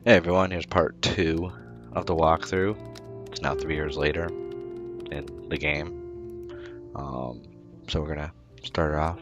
Hey everyone, here's part 2 of the walkthrough. It's now 3 years later in the game. So we're gonna start it off.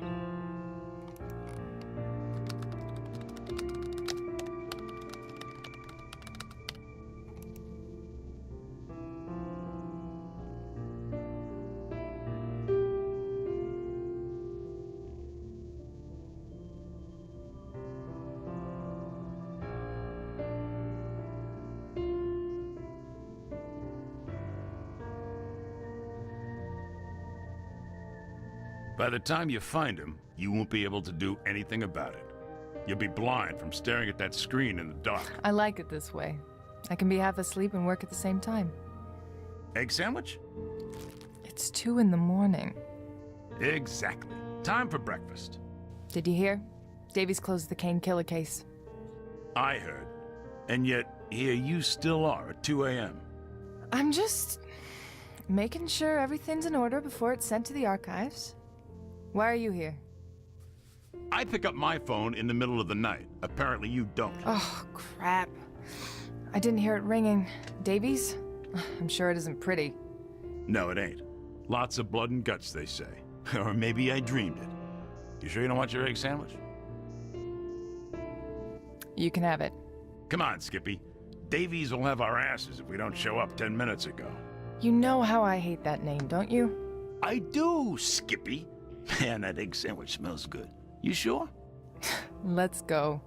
By the time you find him, you won't be able to do anything about it. You'll be blind from staring at that screen in the dark. I like it this way. I can be half asleep and work at the same time. Egg sandwich? It's 2 in the morning. Exactly. Time for breakfast. Did you hear? Davies closed the Kane killer case. I heard. And yet, here you still are at 2 a.m. I'm just making sure everything's in order before it's sent to the archives. Why are you here? I pick up my phone in the middle of the night. Apparently you don't. Oh, crap. I didn't hear it ringing. Davies? I'm sure it isn't pretty. No, it ain't. Lots of blood and guts, they say. Or maybe I dreamed it. You sure you don't want your egg sandwich? You can have it. Come on, Skippy. Davies will have our asses if we don't show up 10 minutes ago. You know how I hate that name, don't you? I do, Skippy. Man, that egg sandwich smells good. You sure? Let's go.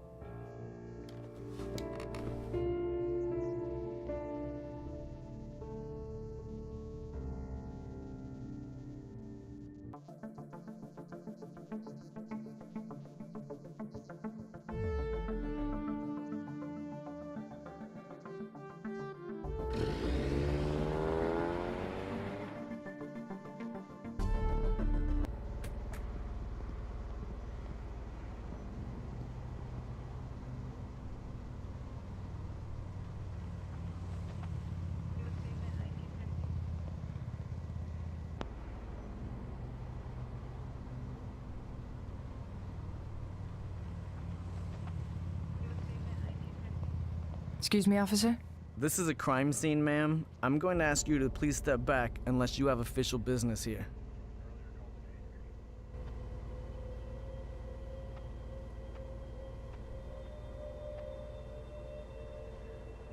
Excuse me, officer? This is a crime scene, ma'am. I'm going to ask you to please step back unless you have official business here.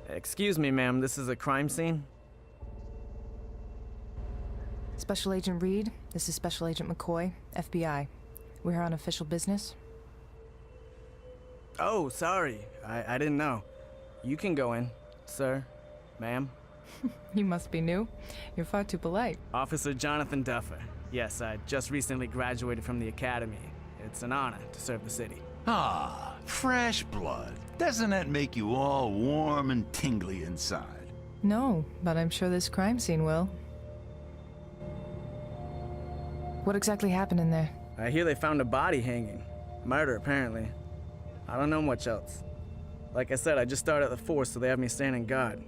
Excuse me, ma'am, this is a crime scene? Special Agent Reed, this is Special Agent McCoy, FBI. We're here on official business. Oh, sorry. I didn't know. You can go in, sir, ma'am. You must be new. You're far too polite. Officer Jonathan Duffer. Yes, I just recently graduated from the academy. It's an honor to serve the city. Ah, fresh blood. Doesn't that make you all warm and tingly inside? No, but I'm sure this crime scene will. What exactly happened in there? I hear they found a body hanging. Murder, apparently. I don't know much else. Like I said, I just started at the force, so they have me standing guard.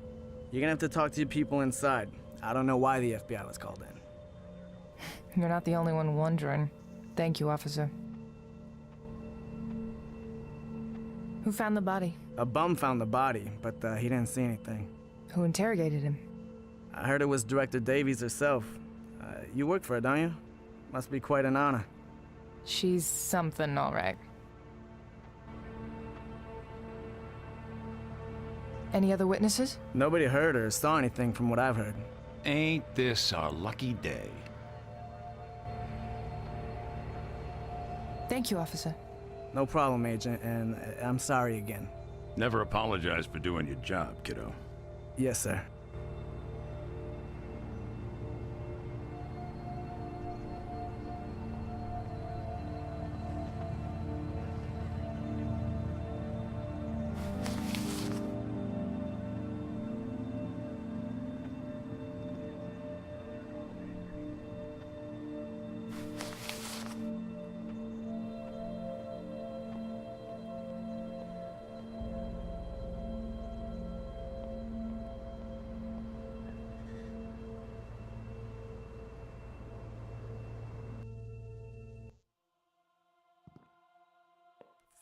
You're gonna have to talk to your people inside. I don't know why the FBI was called in. You're not the only one wondering. Thank you, officer. Who found the body? A bum found the body, but he didn't see anything. Who interrogated him? I heard it was Director Davies herself. You work for her, don't you? Must be quite an honor. She's something, all right. Any other witnesses? Nobody heard or saw anything from what I've heard. Ain't this our lucky day? Thank you, officer. No problem, Agent, and I'm sorry again. Never apologize for doing your job, kiddo. Yes, sir.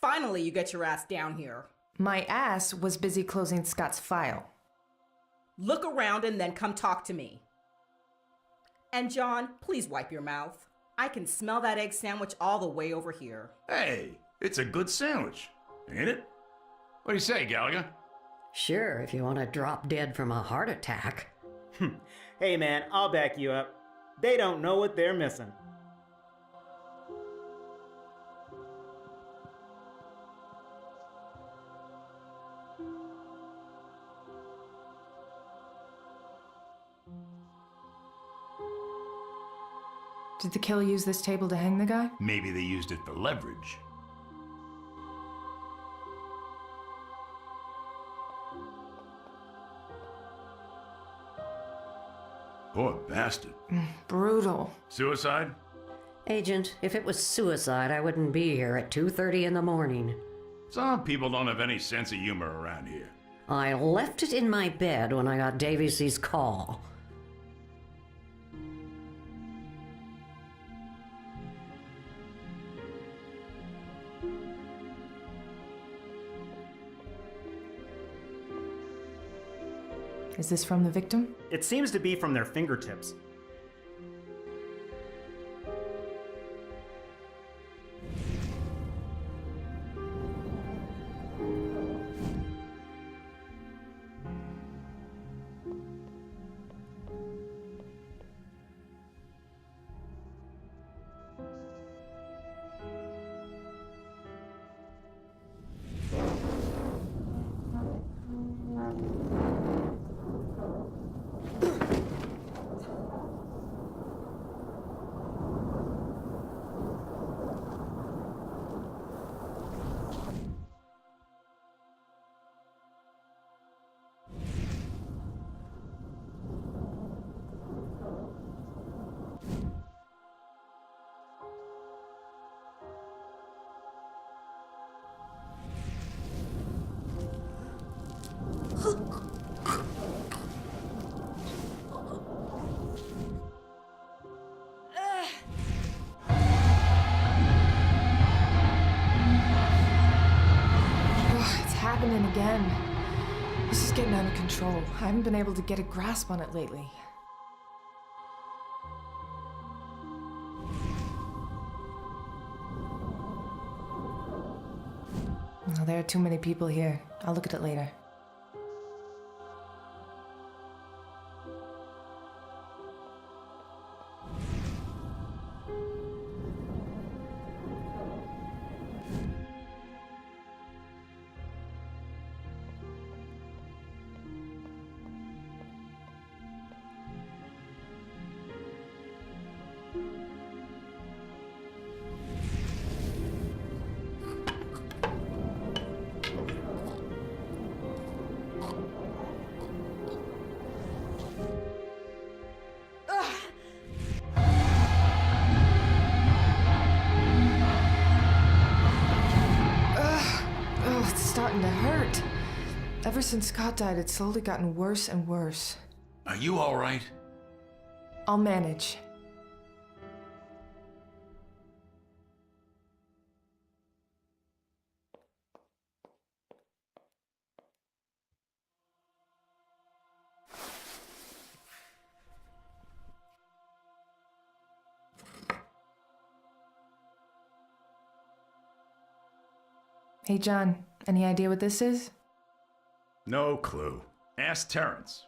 Finally, you get your ass down here. My ass was busy closing Scott's file. Look around and then come talk to me. And John, please wipe your mouth. I can smell that egg sandwich all the way over here. Hey, it's a good sandwich, ain't it? What do you say, Gallagher? Sure, if you want to drop dead from a heart attack. Hey man, I'll back you up. They don't know what they're missing. Did the killer use this table to hang the guy? Maybe they used it for leverage. Poor bastard. Brutal. Suicide? Agent, if it was suicide, I wouldn't be here at 2:30 in the morning. Some people don't have any sense of humor around here. I left it in my bed when I got Davies' call. Is this from the victim? It seems to be from their fingertips. Happening again. This is getting out of control. I haven't been able to get a grasp on it lately. Oh, there are too many people here. I'll look at it later. Starting to hurt. Ever since Scott died, it's slowly gotten worse and worse. Are you all right? I'll manage. Hey, John, any idea what this is? No clue. Ask Terrence.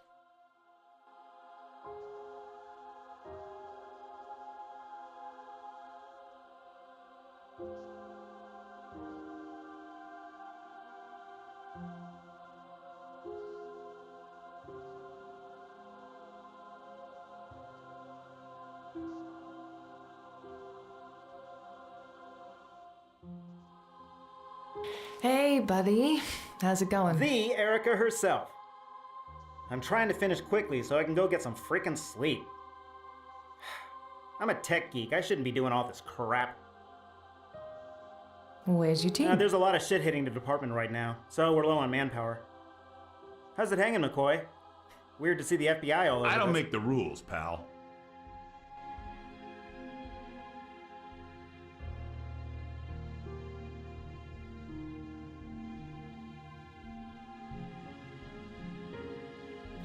Hey, buddy. How's it going? The Erica herself. I'm trying to finish quickly so I can go get some freaking sleep. I'm a tech geek. I shouldn't be doing all this crap. Where's your team? There's a lot of shit hitting the department right now, so we're low on manpower. How's it hanging, McCoy? Weird to see the FBI all over I don't this. make the rules, pal.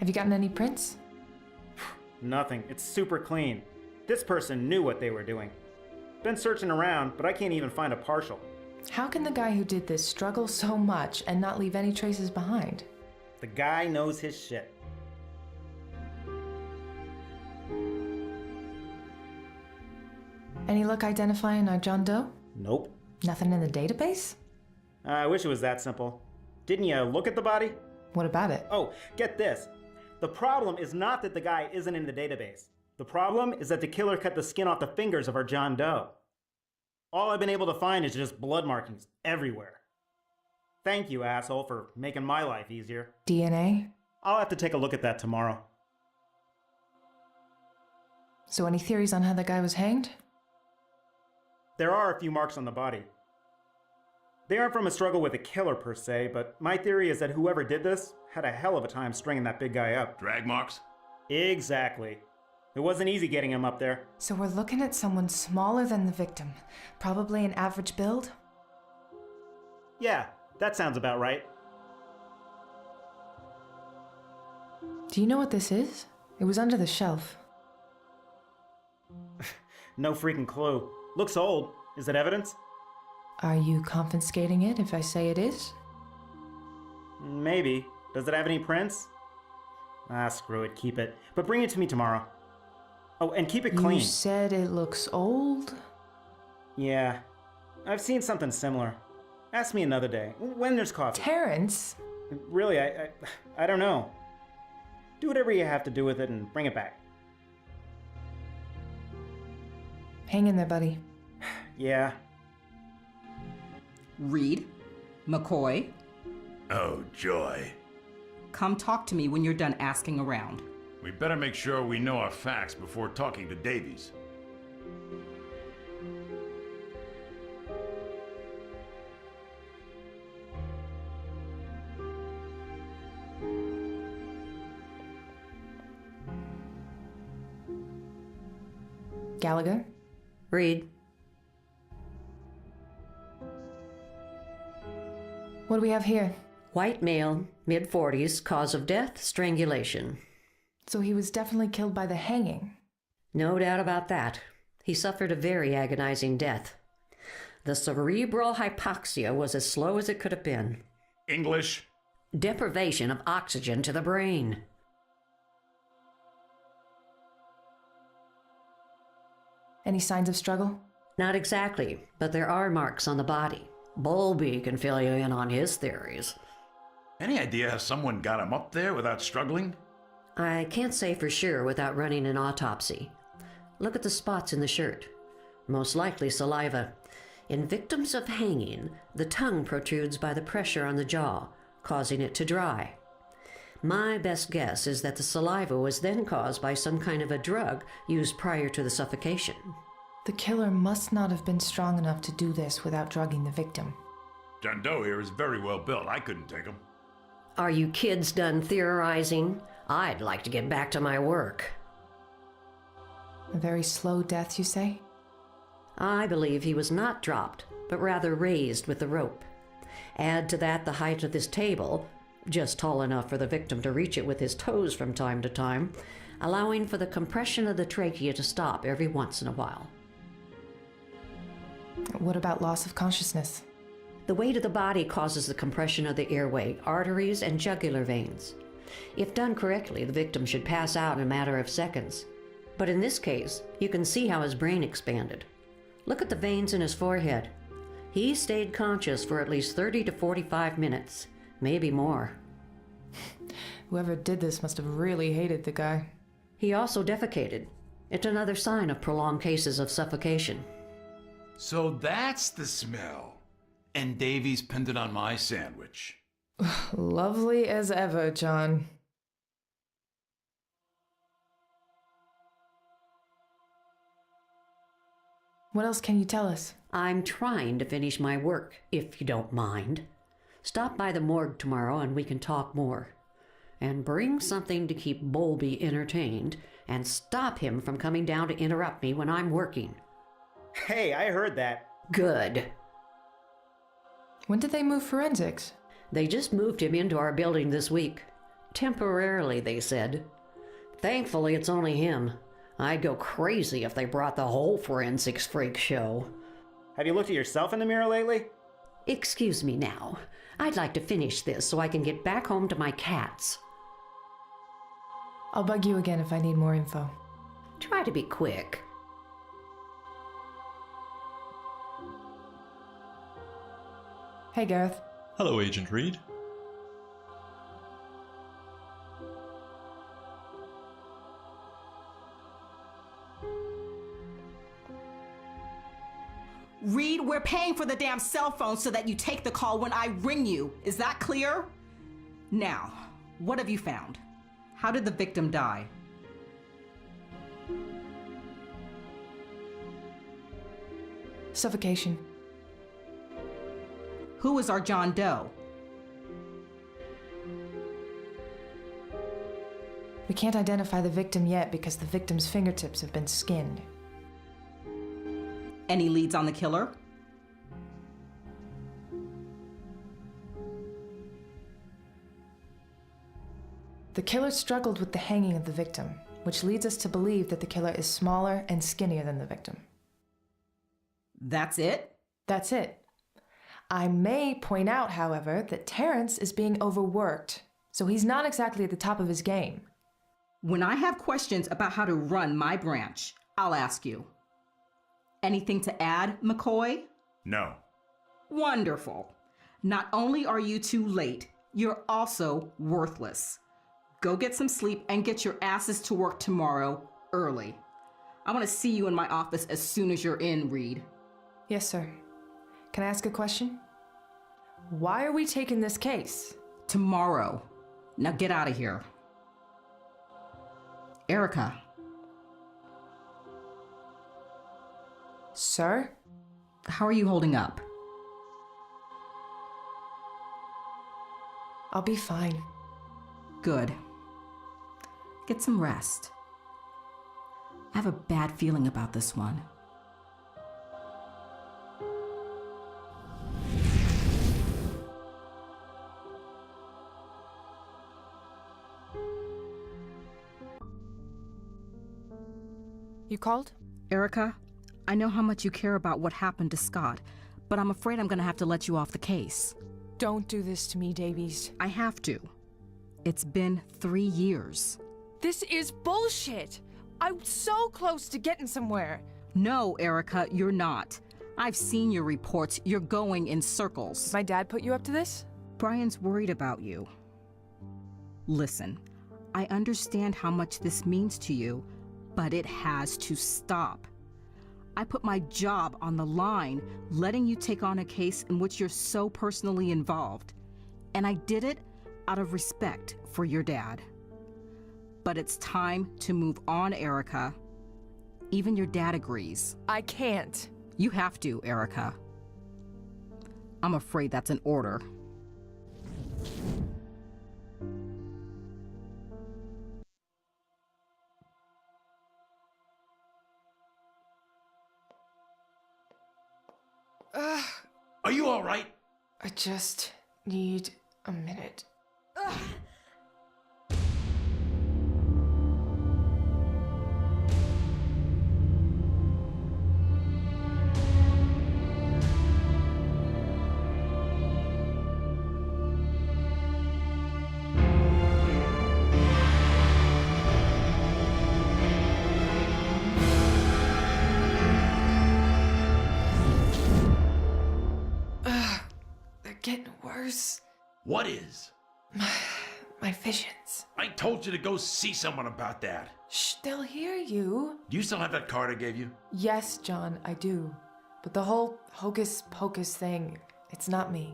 Have you gotten any prints? Nothing. It's super clean. This person knew what they were doing. Been searching around, but I can't even find a partial. How can the guy who did this struggle so much and not leave any traces behind? The guy knows his shit. Any luck identifying our John Doe? Nope. Nothing in the database? I wish it was that simple. Didn't you look at the body? What about it? Oh, get this. The problem is not that the guy isn't in the database. The problem is that the killer cut the skin off the fingers of our John Doe. All I've been able to find is just blood markings everywhere. Thank you, asshole, for making my life easier. DNA? I'll have to take a look at that tomorrow. So any theories on how the guy was hanged? There are a few marks on the body. They aren't from a struggle with a killer per se, but my theory is that whoever did this had a hell of a time stringing that big guy up. Drag marks? Exactly. It wasn't easy getting him up there. So we're looking at someone smaller than the victim. Probably an average build? Yeah, that sounds about right. Do you know what this is? It was under the shelf. No freaking clue. Looks old. Is it evidence? Are you confiscating it if I say it is? Maybe. Does it have any prints? Ah, screw it. Keep it. But bring it to me tomorrow. Oh, and keep it clean. You said it looks old? Yeah. I've seen something similar. Ask me another day, when there's coffee. Terrence? Really, I don't know. Do whatever you have to do with it and bring it back. Hang in there, buddy. Yeah. Reed, McCoy, Oh, joy. come talk to me when you're done asking around. We better make sure we know our facts before talking to Davies. Gallagher? Reed, What do we have here? white male, mid-40s, cause of death, strangulation. So he was definitely killed by the hanging. No doubt about that. He suffered a very agonizing death. The cerebral hypoxia was as slow as it could have been. English? Deprivation of oxygen to the brain. Any signs of struggle? Not exactly, but there are marks on the body. Bowlby can fill you in on his theories. Any idea how someone got him up there without struggling? I can't say for sure without running an autopsy. Look at the spots in the shirt. Most likely saliva. In victims of hanging, the tongue protrudes by the pressure on the jaw, causing it to dry. My best guess is that the saliva was then caused by some kind of a drug used prior to the suffocation. The killer must not have been strong enough to do this without drugging the victim. John Doe here is very well built. I couldn't take him. Are you kids done theorizing? I'd like to get back to my work. A very slow death, you say? I believe he was not dropped, but rather raised with the rope. Add to that the height of this table, just tall enough for the victim to reach it with his toes from time to time, allowing for the compression of the trachea to stop every once in a while. What about loss of consciousness? The weight of the body causes the compression of the airway, arteries, and jugular veins. If done correctly, the victim should pass out in a matter of seconds. But in this case, you can see how his brain expanded. Look at the veins in his forehead. He stayed conscious for at least 30 to 45 minutes, maybe more. Whoever did this must have really hated the guy. He also defecated. It's another sign of prolonged cases of suffocation. So that's the smell. And Davies pinned it on my sandwich. Lovely as ever, John. What else can you tell us? I'm trying to finish my work, if you don't mind. Stop by the morgue tomorrow and we can talk more. And bring something to keep Bowlby entertained and stop him from coming down to interrupt me when I'm working. Hey, I heard that. Good. When did they move forensics? They just moved him into our building this week. Temporarily, they said. Thankfully, it's only him. I'd go crazy if they brought the whole forensics freak show. Have you looked at yourself in the mirror lately? Excuse me now. I'd like to finish this so I can get back home to my cats. I'll bug you again if I need more info. Try to be quick. Hey, Gareth. Hello, Agent Reed. Reed, we're paying for the damn cell phone so that you take the call when I ring you. Is that clear? Now, what have you found? How did the victim die? Suffocation. Who is our John Doe? We can't identify the victim yet because the victim's fingertips have been skinned. Any leads on the killer? The killer struggled with the hanging of the victim, which leads us to believe that the killer is smaller and skinnier than the victim. That's it? That's it. I may point out, however, that Terrence is being overworked, so he's not exactly at the top of his game. When I have questions about how to run my branch, I'll ask you. Anything to add, McCoy? No. Wonderful. Not only are you too late, you're also worthless. Go get some sleep and get your asses to work tomorrow early. I want to see you in my office as soon as you're in, Reed. Yes, sir. Can I ask a question? Why are we taking this case? Tomorrow. Now get out of here. Erica. Sir? How are you holding up? I'll be fine. Good. Get some rest. I have a bad feeling about this one. You called? Erica, I know how much you care about what happened to Scott, but I'm afraid I'm gonna have to let you off the case. Don't do this to me, Davies. I have to. It's been 3 years. This is bullshit! I'm so close to getting somewhere. No, Erica, you're not. I've seen your reports. You're going in circles. My dad put you up to this? Brian's worried about you. Listen, I understand how much this means to you, but it has to stop. I put my job on the line, letting you take on a case in which you're so personally involved. And I did it out of respect for your dad. But it's time to move on, Erica. Even your dad agrees. I can't. You have to, Erica. I'm afraid that's an order. Are you all right? I just need a minute. They're getting worse. What is? My visions. I told you to go see someone about that. Shh, they'll hear you. Do you still have that card I gave you? Yes, John, I do. But the whole hocus pocus thing, it's not me.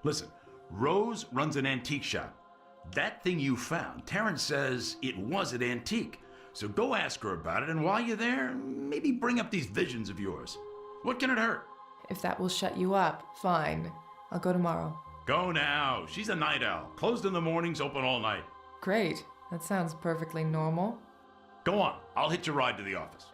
Listen, Rose runs an antique shop. That thing you found, Terrence says it was an antique. So go ask her about it, and while you're there, maybe bring up these visions of yours. What can it hurt? If that will shut you up, fine. I'll go tomorrow. Go now. She's a night owl. Closed in the mornings, open all night. Great. That sounds perfectly normal. Go on. I'll hitch a ride to the office.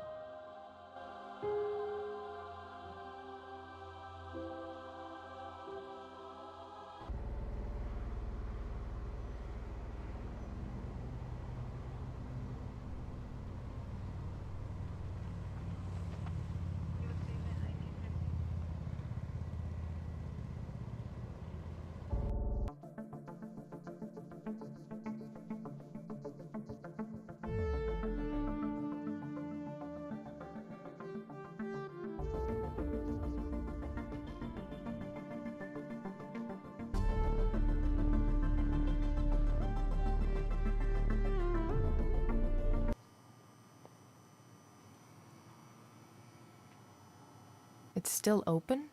It's still open?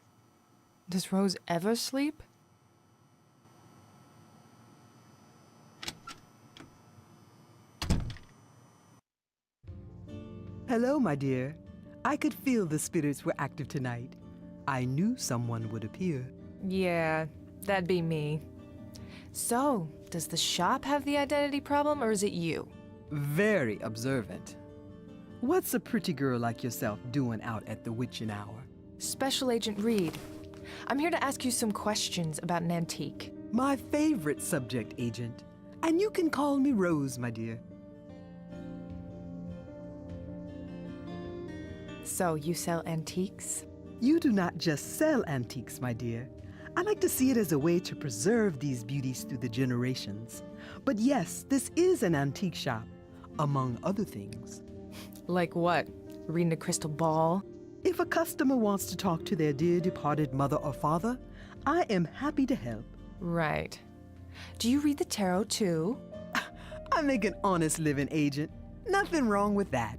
Does Rose ever sleep? Hello, my dear. I could feel the spirits were active tonight. I knew someone would appear. Yeah, that'd be me. So, does the shop have the identity problem, or is it you? Very observant. What's a pretty girl like yourself doing out at the witching hour? Special Agent Reed. I'm here to ask you some questions about an antique. My favorite subject, Agent. And you can call me Rose, my dear. So, you sell antiques? You do not just sell antiques, my dear. I like to see it as a way to preserve these beauties through the generations. But yes, this is an antique shop, among other things. Like what? Reading a crystal ball? If a customer wants to talk to their dear departed mother or father, I am happy to help. Right. Do you read the tarot too? I make an honest living, Agent. Nothing wrong with that.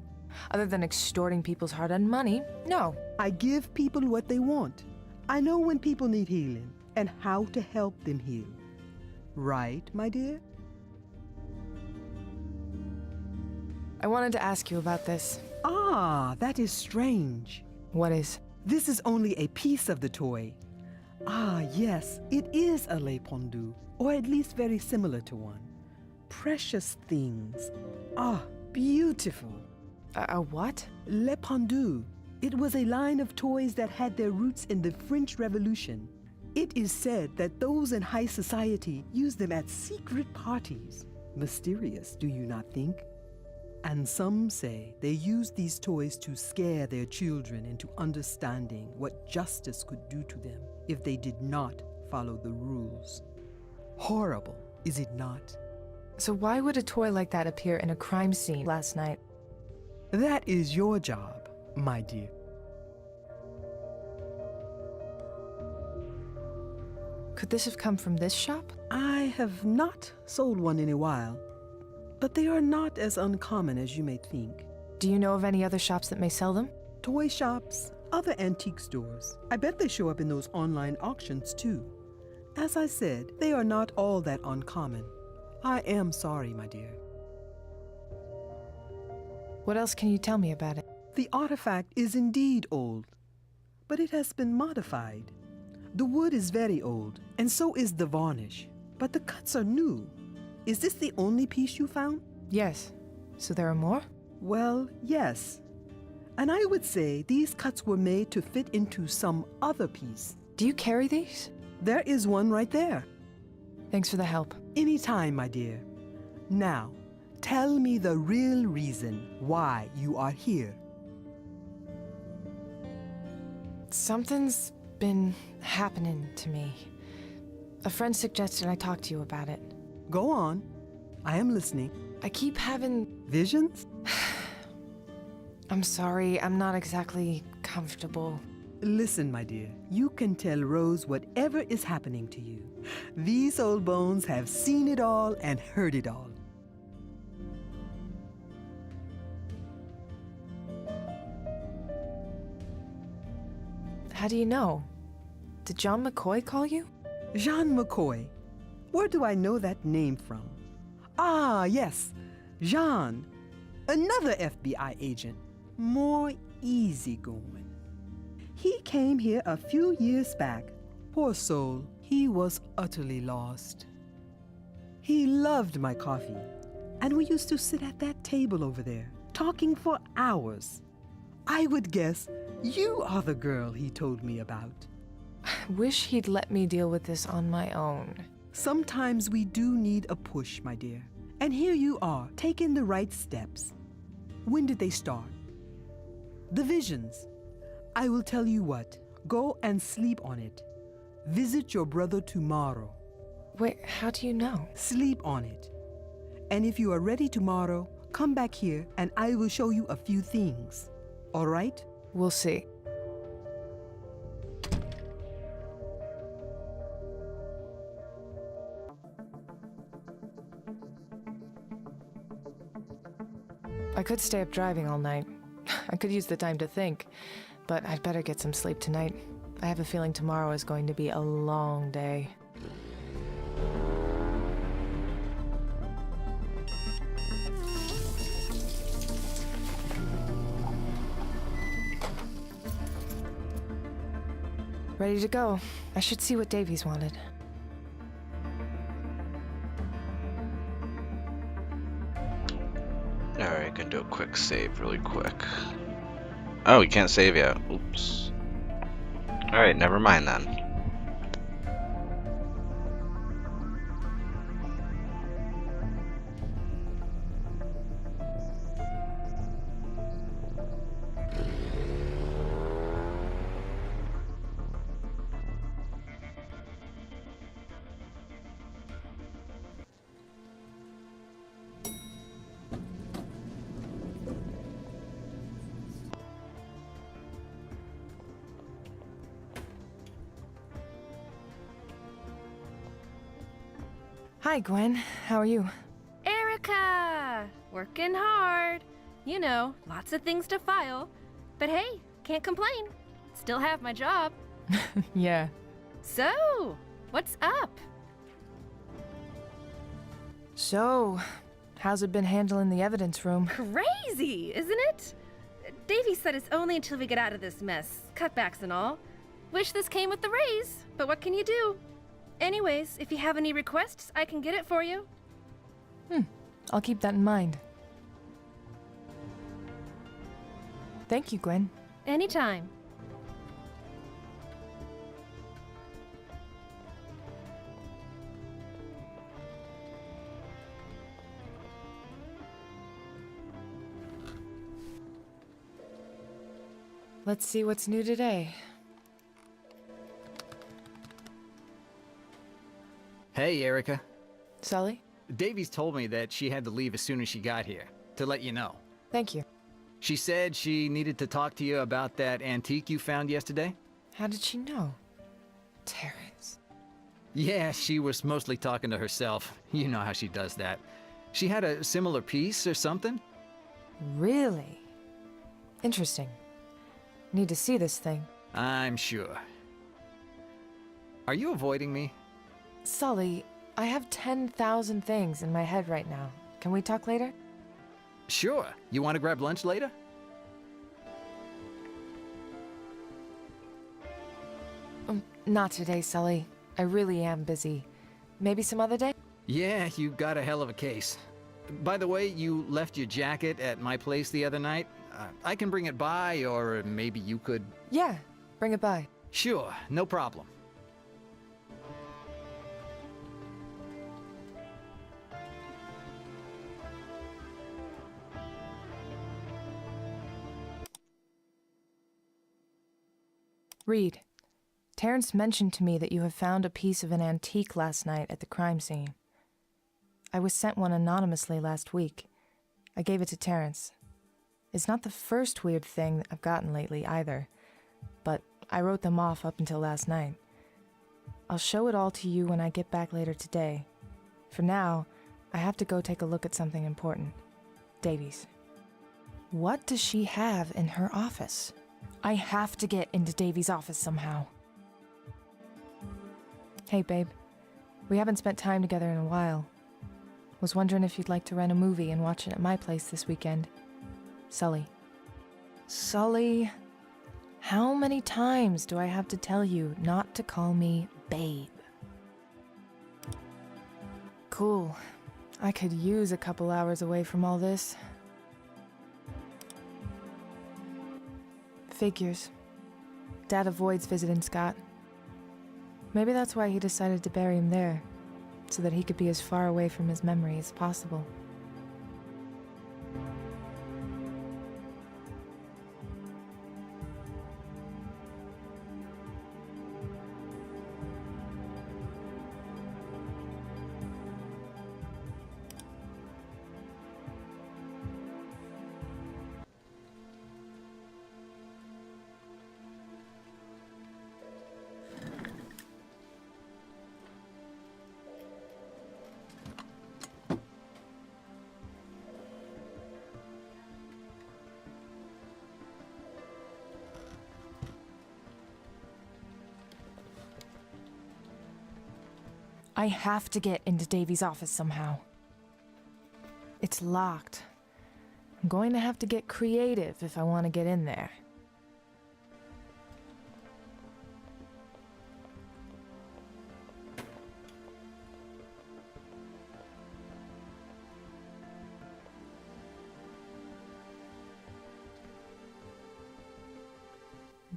Other than extorting people's hard-earned money, no. I give people what they want. I know when people need healing and how to help them heal. Right, my dear? I wanted to ask you about this. Ah, that is strange. What is? This is only a piece of the toy. Ah, yes, it is a le pendu, or at least very similar to one. Precious things. Ah, beautiful. A what? Le pendu. It was a line of toys that had their roots in the French Revolution. It is said that those in high society used them at secret parties. Mysterious, do you not think? And some say they used these toys to scare their children into understanding what justice could do to them if they did not follow the rules. Horrible, is it not? So why would a toy like that appear in a crime scene last night? That is your job, my dear. Could this have come from this shop? I have not sold one in a while, but they are not as uncommon as you may think. Do you know of any other shops that may sell them? Toy shops, other antique stores. I bet they show up in those online auctions too. As I said, they are not all that uncommon. I am sorry, my dear. What else can you tell me about it? The artifact is indeed old, but it has been modified. The wood is very old, and so is the varnish, but the cuts are new. Is this the only piece you found? Yes. So there are more? Well, yes. And I would say these cuts were made to fit into some other piece. Do you carry these? There is one right there. Thanks for the help. Anytime, my dear. Now, tell me the real reason why you are here. Something's been happening to me. A friend suggested I talk to you about it. Go on. I am listening. I keep having... Visions? I'm sorry, I'm not exactly comfortable. Listen, my dear, you can tell Rose whatever is happening to you. These old bones have seen it all and heard it all. How do you know? Did John McCoy call you? Jean McCoy. Where do I know that name from? Ah, yes, Jean. Another FBI agent. More easygoing. He came here a few years back. Poor soul, he was utterly lost. He loved my coffee, and we used to sit at that table over there, talking for hours. I would guess you are the girl he told me about. I wish he'd let me deal with this on my own. Sometimes we do need a push, my dear. And here you are, taking the right steps. When did they start? The visions. I will tell you what. Go and sleep on it. Visit your brother tomorrow. Wait, how do you know? Sleep on it. And if you are ready tomorrow, come back here and I will show you a few things. All right? We'll see. I could stay up driving all night. I could use the time to think. but I'd better get some sleep tonight. I have a feeling tomorrow is going to be a long day. Ready to go. I should see what Davies wanted. Alright, can do a quick save really quick. Oh, we can't save yet. Oops. Alright, never mind then. Hi, Gwen. How are you? Erica! Working hard. You know, lots of things to file. But hey, can't complain. Still have my job. Yeah. So, what's up? So, how's it been handling the evidence room? Crazy, isn't it? Davies said it's only until we get out of this mess, cutbacks and all. Wish this came with the raise, but what can you do? Anyways, if you have any requests, I can get it for you. I'll keep that in mind. Thank you, Gwen. Anytime. Let's see what's new today. Hey, Erica. Sully? Davies told me that she had to leave as soon as she got here, to let you know. Thank you. She said she needed to talk to you about that antique you found yesterday. How did she know? Terrence. Yeah, she was mostly talking to herself. You know how she does that. She had a similar piece or something? Really? Interesting. Need to see this thing. I'm sure. Are you avoiding me? Sully, I have 10,000 things in my head right now. Can we talk later? Sure. You want to grab lunch later? Not today, Sully. I really am busy. Maybe some other day? Yeah, you got a hell of a case. By the way, you left your jacket at my place the other night. I can bring it by, or maybe you could... Yeah, bring it by. Sure, no problem. Reed, Terrence mentioned to me that you have found a piece of an antique last night at the crime scene. I was sent one anonymously last week. I gave it to Terrence. It's not the first weird thing that I've gotten lately either, but I wrote them off up until last night. I'll show it all to you when I get back later today. For now, I have to go take a look at something important. Davies. What does she have in her office? I have to get into Davies' office somehow. Hey, babe. We haven't spent time together in a while. Was wondering if you'd like to rent a movie and watch it at my place this weekend. Sully. Sully, how many times do I have to tell you not to call me babe? Cool. I could use a couple hours away from all this. Figures. Dad avoids visiting Scott. Maybe that's why he decided to bury him there, so that he could be as far away from his memory as possible. I have to get into Davies' office somehow. It's locked. I'm going to have to get creative if I want to get in there.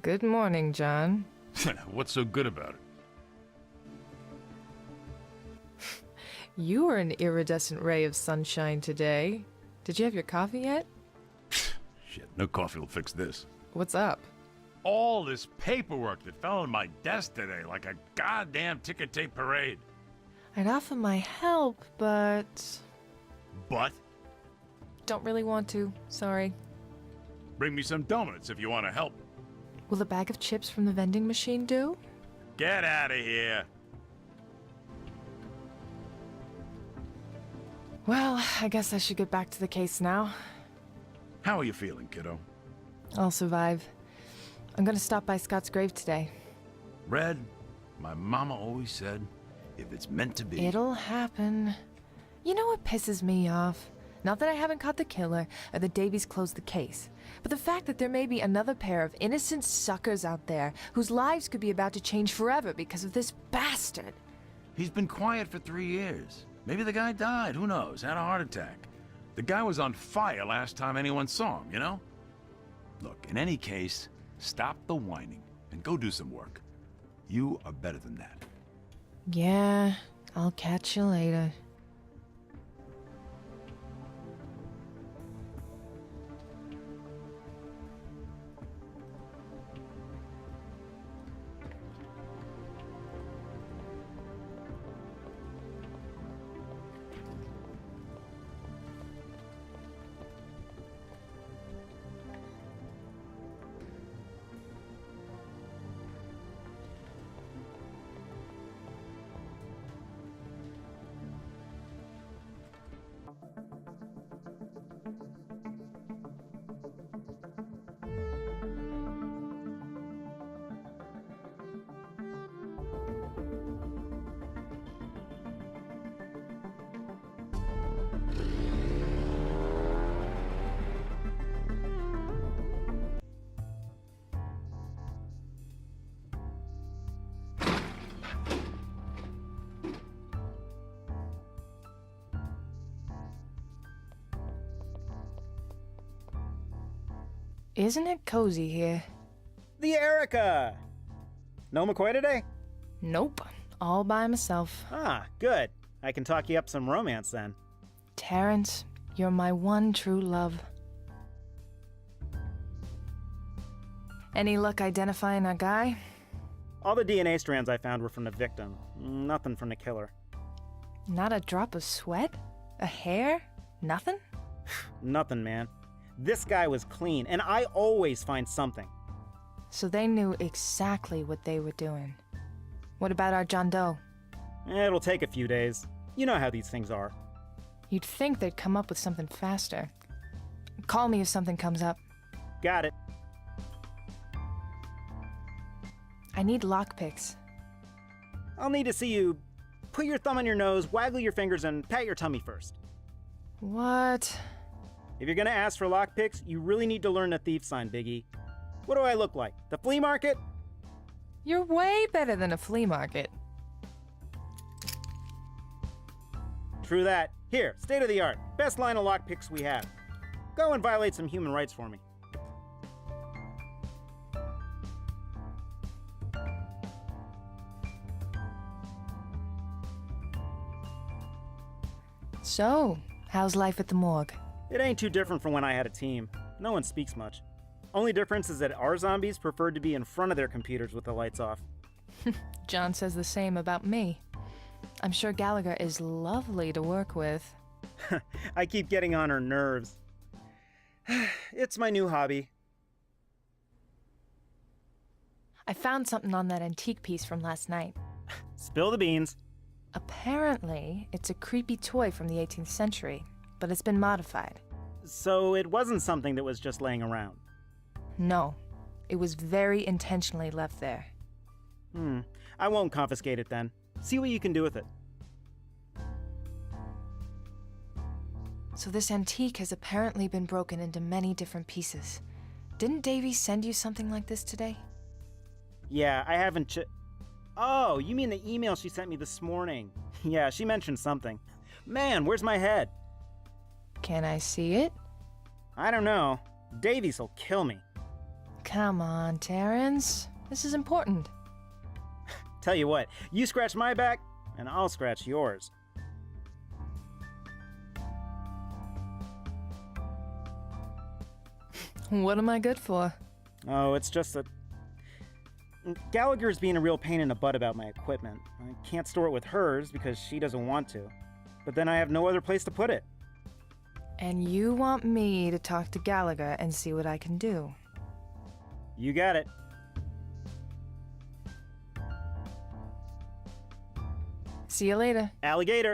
Good morning, John. What's so good about it? You were an iridescent ray of sunshine today. Did you have your coffee yet? Shit, no coffee will fix this. What's up? All this paperwork that fell on my desk today like a goddamn ticker tape parade. I'd offer my help, but... But? Don't really want to, sorry. Bring me some donuts if you want to help. Will a bag of chips from the vending machine do? Get out of here. Well, I guess I should get back to the case now. How are you feeling, kiddo? I'll survive. I'm gonna stop by Scott's grave today. Red, my mama always said, if it's meant to be... It'll happen. You know what pisses me off? Not that I haven't caught the killer, or that Davies closed the case, but the fact that there may be another pair of innocent suckers out there whose lives could be about to change forever because of this bastard. He's been quiet for 3 years. Maybe the guy died, who knows, had a heart attack. The guy was on fire last time anyone saw him, you know? Look, in any case, stop the whining and go do some work. You are better than that. Yeah, I'll catch you later. Isn't it cozy here? The Erica! No McCoy today? Nope, all by myself. Ah, good. I can talk you up some romance then. Terrence, you're my one true love. Any luck identifying our guy? All the DNA strands I found were from the victim. Nothing from the killer. Not a drop of sweat? A hair? Nothing? Nothing, man. This guy was clean, and I always find something. So they knew exactly what they were doing. What about our John Doe? It'll take a few days. You know how these things are. You'd think they'd come up with something faster. Call me if something comes up. Got it. I need lockpicks. I'll need to see you put your thumb on your nose, waggle your fingers, and pat your tummy first. What? If you're gonna ask for lockpicks, you really need to learn the thief sign, Biggie. What do I look like? The flea market? You're way better than a flea market. True that. Here, state of the art. Best line of lockpicks we have. Go and violate some human rights for me. So, how's life at the morgue? It ain't too different from when I had a team. No one speaks much. Only difference is that our zombies preferred to be in front of their computers with the lights off. John says the same about me. I'm sure Gallagher is lovely to work with. I keep getting on her nerves. It's my new hobby. I found something on that antique piece from last night. Spill the beans. Apparently, it's a creepy toy from the 18th century, but it's been modified. So it wasn't something that was just laying around? No, it was very intentionally left there. I won't confiscate it then. See what you can do with it. So this antique has apparently been broken into many different pieces. Didn't Davies send you something like this today? Yeah, I haven't Oh, you mean the email she sent me this morning. Yeah, she mentioned something. Man, where's my head? Can I see it? I don't know. Davies will kill me. Come on, Terrence. This is important. Tell you what, you scratch my back, and I'll scratch yours. What am I good for? Oh, it's just that Gallagher's being a real pain in the butt about my equipment. I can't store it with hers because she doesn't want to. But then I have no other place to put it. And you want me to talk to Gallagher and see what I can do? You got it. See you later. Alligator.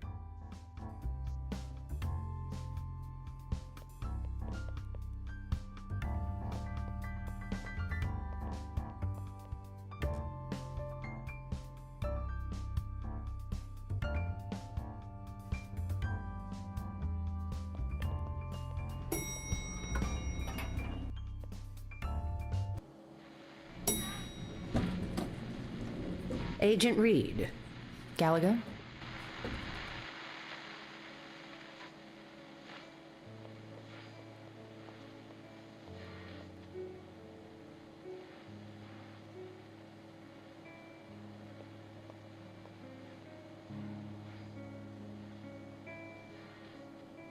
Agent Reed. Gallagher?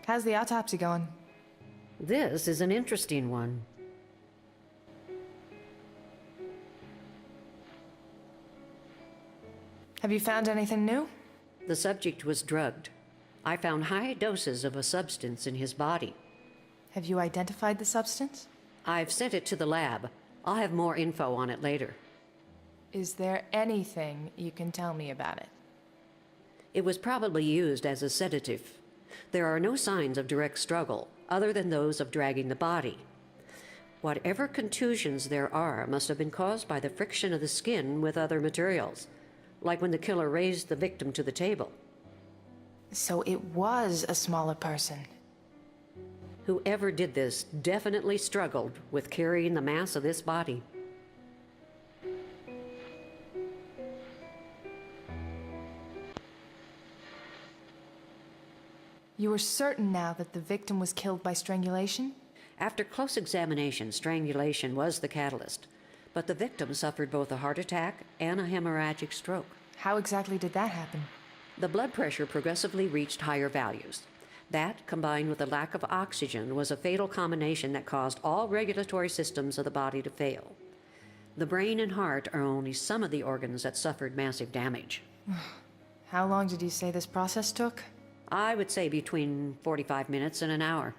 How's the autopsy going? This is an interesting one. Have you found anything new? The subject was drugged. I found high doses of a substance in his body. Have you identified the substance? I've sent it to the lab. I'll have more info on it later. Is there anything you can tell me about it? It was probably used as a sedative. There are no signs of direct struggle, other than those of dragging the body. Whatever contusions there are must have been caused by the friction of the skin with other materials, like when the killer raised the victim to the table. So it was a smaller person. Whoever did this definitely struggled with carrying the mass of this body. You are certain now that the victim was killed by strangulation? After close examination, strangulation was the catalyst, but the victim suffered both a heart attack and a hemorrhagic stroke. How exactly did that happen? The blood pressure progressively reached higher values. That, combined with a lack of oxygen, was a fatal combination that caused all regulatory systems of the body to fail. The brain and heart are only some of the organs that suffered massive damage. How long did you say this process took? I would say between 45 minutes and an hour.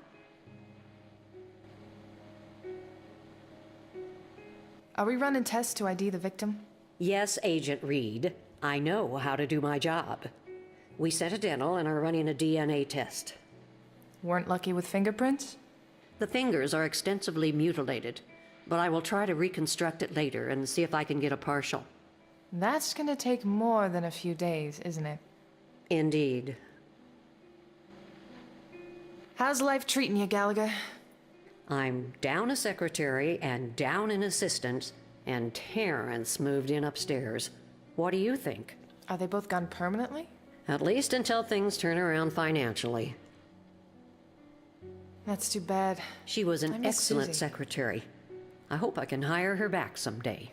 Are we running tests to ID the victim? Yes, Agent Reed. I know how to do my job. We sent a dental and are running a DNA test. Weren't lucky with fingerprints? The fingers are extensively mutilated, but I will try to reconstruct it later and see if I can get a partial. That's gonna take more than a few days, isn't it? Indeed. How's life treating you, Gallagher? I'm down a secretary and down an assistant, and Terrence moved in upstairs. What do you think? Are they both gone permanently? At least until things turn around financially. That's too bad. She was I an miss excellent Susie. secretary. I hope I can hire her back someday.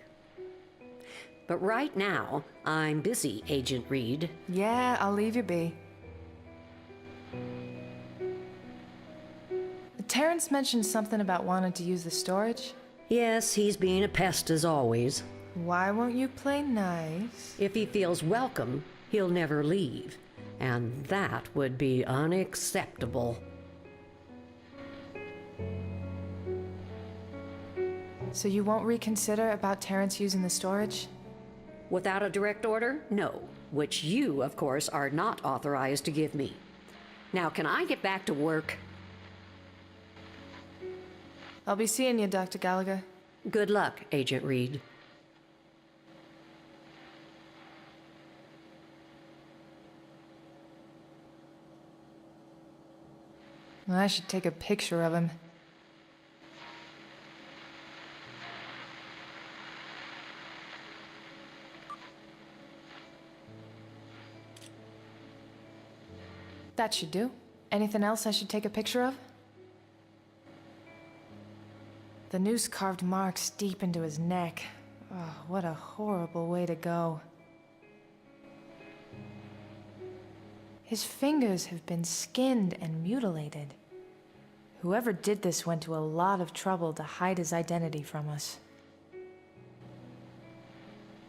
But right now, I'm busy, Agent Reed. Yeah, I'll leave you be. Terrence mentioned something about wanting to use the storage. Yes, he's being a pest as always. Why won't you play nice? If he feels welcome, he'll never leave. And that would be unacceptable. So you won't reconsider about Terrence using the storage? Without a direct order? No. Which you, of course, are not authorized to give me. Now, can I get back to work? I'll be seeing you, Dr. Gallagher. Good luck, Agent Reed. I should take a picture of him. That should do. Anything else I should take a picture of? The noose carved marks deep into his neck. Oh, what a horrible way to go. His fingers have been skinned and mutilated. Whoever did this went to a lot of trouble to hide his identity from us.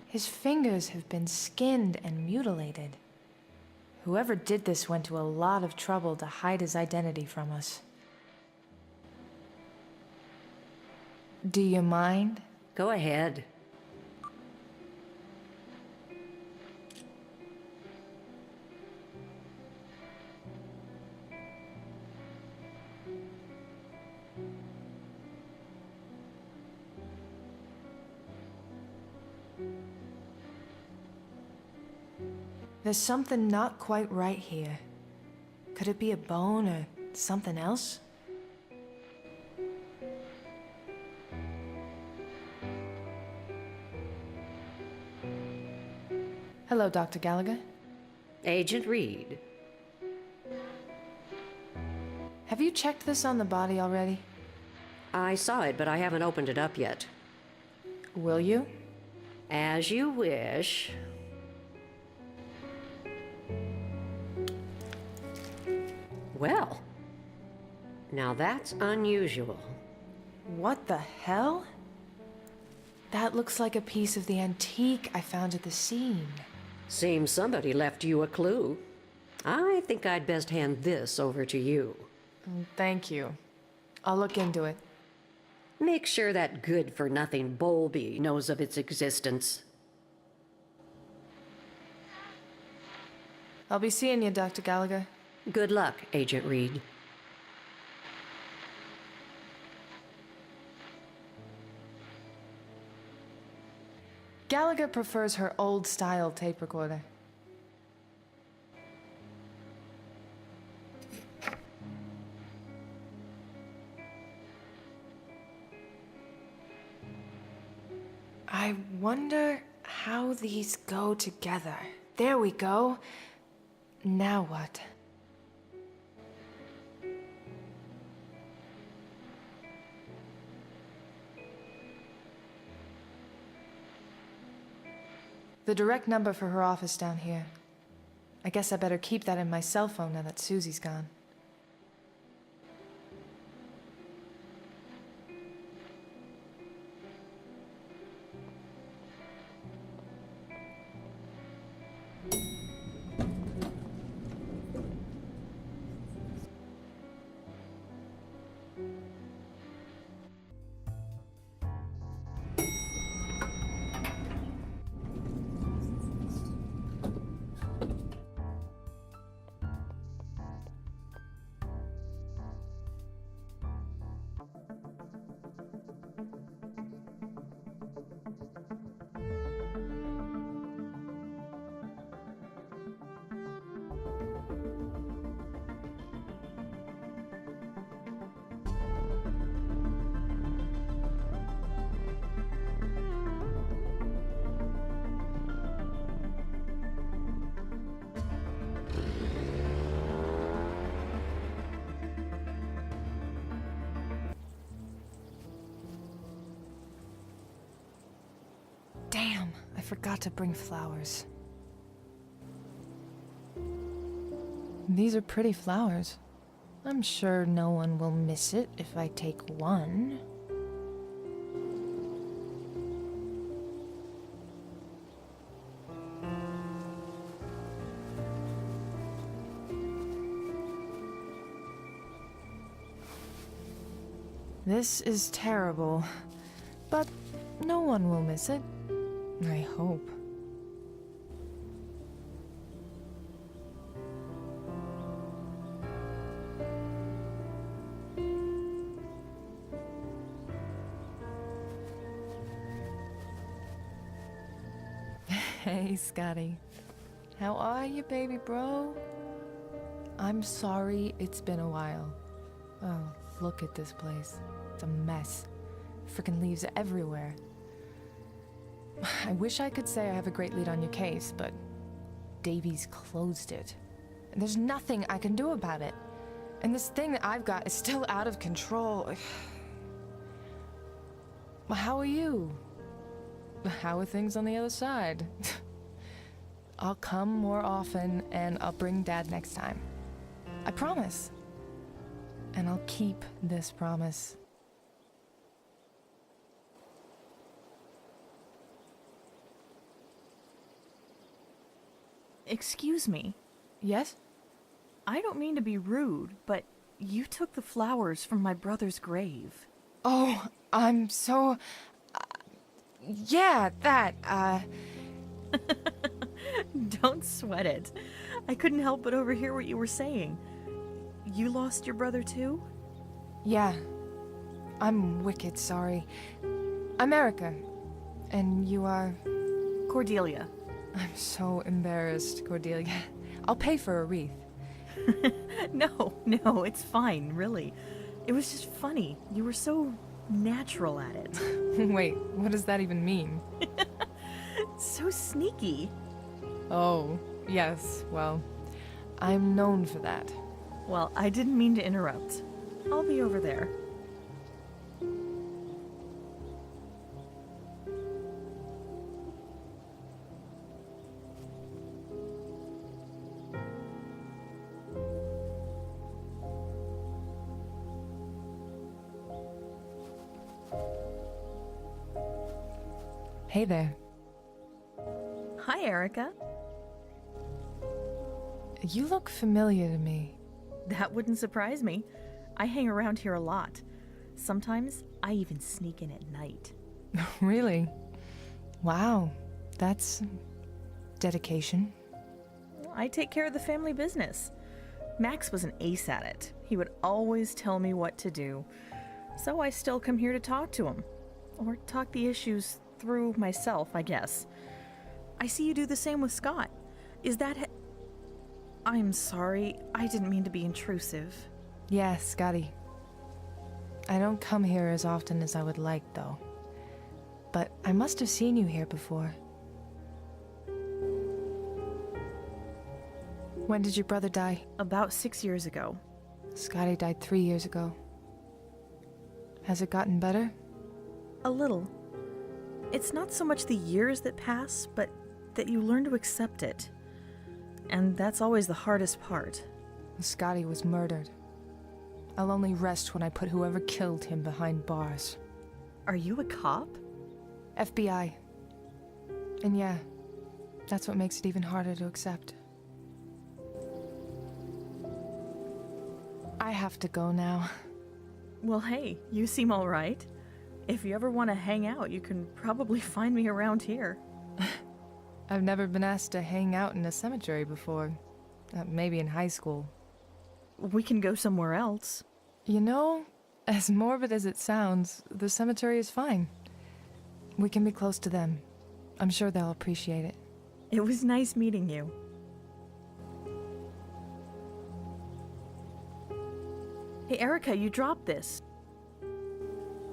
His fingers have been skinned and mutilated. Whoever did this went to a lot of trouble to hide his identity from us. Do you mind? Go ahead. There's something not quite right here. Could it be a bone or something else? Hello, Dr. Gallagher. Agent Reed. Have you checked this on the body already? I saw it, but I haven't opened it up yet. Will you? As you wish. Well, now that's unusual. What the hell? That looks like a piece of the antique I found at the scene. Seems somebody left you a clue. I think I'd best hand this over to you. Thank you. I'll look into it. Make sure that good-for-nothing Bowlby knows of its existence. I'll be seeing you, Dr. Gallagher. Good luck, Agent Reed. Gallagher prefers her old-style tape recorder. I wonder how these go together. There we go. Now what? The direct number for her office down here. I guess I better keep that in my cell phone now that Susie's gone. Damn, I forgot to bring flowers. These are pretty flowers. I'm sure no one will miss it if I take one. This is terrible, but no one will miss it. I hope. Hey, Scotty. How are you, baby bro? I'm sorry it's been a while. Oh, look at this place. It's a mess. Frickin' leaves everywhere. I wish I could say I have a great lead on your case, but Davies closed it. And there's nothing I can do about it. And this thing that I've got is still out of control. Well, how are you? How are things on the other side? I'll come more often, and I'll bring Dad next time. I promise. And I'll keep this promise. Excuse me. Yes? I don't mean to be rude, but you took the flowers from my brother's grave. Oh, I'm so... yeah, that, Don't sweat it. I couldn't help but overhear what you were saying. You lost your brother too? Yeah. I'm wicked sorry. I'm Erica. And you are... Cordelia. I'm so embarrassed, Cordelia. I'll pay for a wreath. No, it's fine, really. It was just funny. You were so natural at it. Wait, what does that even mean? So sneaky. Oh, yes, well, I'm known for that. Well, I didn't mean to interrupt. I'll be over there. Hey there. Hi, Erica. You look familiar to me. That wouldn't surprise me. I hang around here a lot. Sometimes I even sneak in at night. Really? Wow, that's dedication. I take care of the family business. Max was an ace at it. He would always tell me what to do. So I still come here to talk to him. Or talk the issues through myself, I guess. I see you do the same with Scott. Is that... I'm sorry. I didn't mean to be intrusive. Yeah, Scotty. I don't come here as often as I would like, though. But I must have seen you here before. When did your brother die? About 6 years ago. Scotty died 3 years ago. Has it gotten better? A little. It's not so much the years that pass, but that you learn to accept it. And that's always the hardest part. Scotty was murdered. I'll only rest when I put whoever killed him behind bars. Are you a cop? FBI. And yeah, that's what makes it even harder to accept. I have to go now. Well, hey, you seem all right. If you ever want to hang out, you can probably find me around here. I've never been asked to hang out in a cemetery before. Maybe in high school. We can go somewhere else. You know, as morbid as it sounds, the cemetery is fine. We can be close to them. I'm sure they'll appreciate it. It was nice meeting you. Hey, Erica, you dropped this.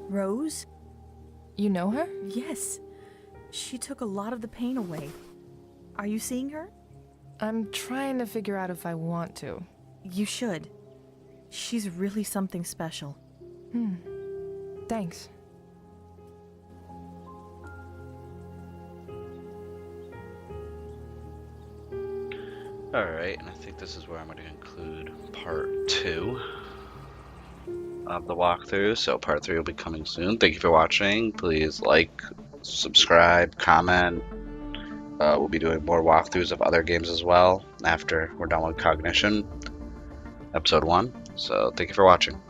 Rose? You know her? Yes. She took a lot of the pain away. Are you seeing her? I'm trying to figure out if I want to. You should. She's really something special. Thanks. Alright, and I think this is where I'm going to conclude part 2 of the walkthrough. So part 3 will be coming soon. Thank you for watching. Please like, subscribe, comment. We'll be doing more walkthroughs of other games as well after we're done with Cognition, episode 1. So thank you for watching.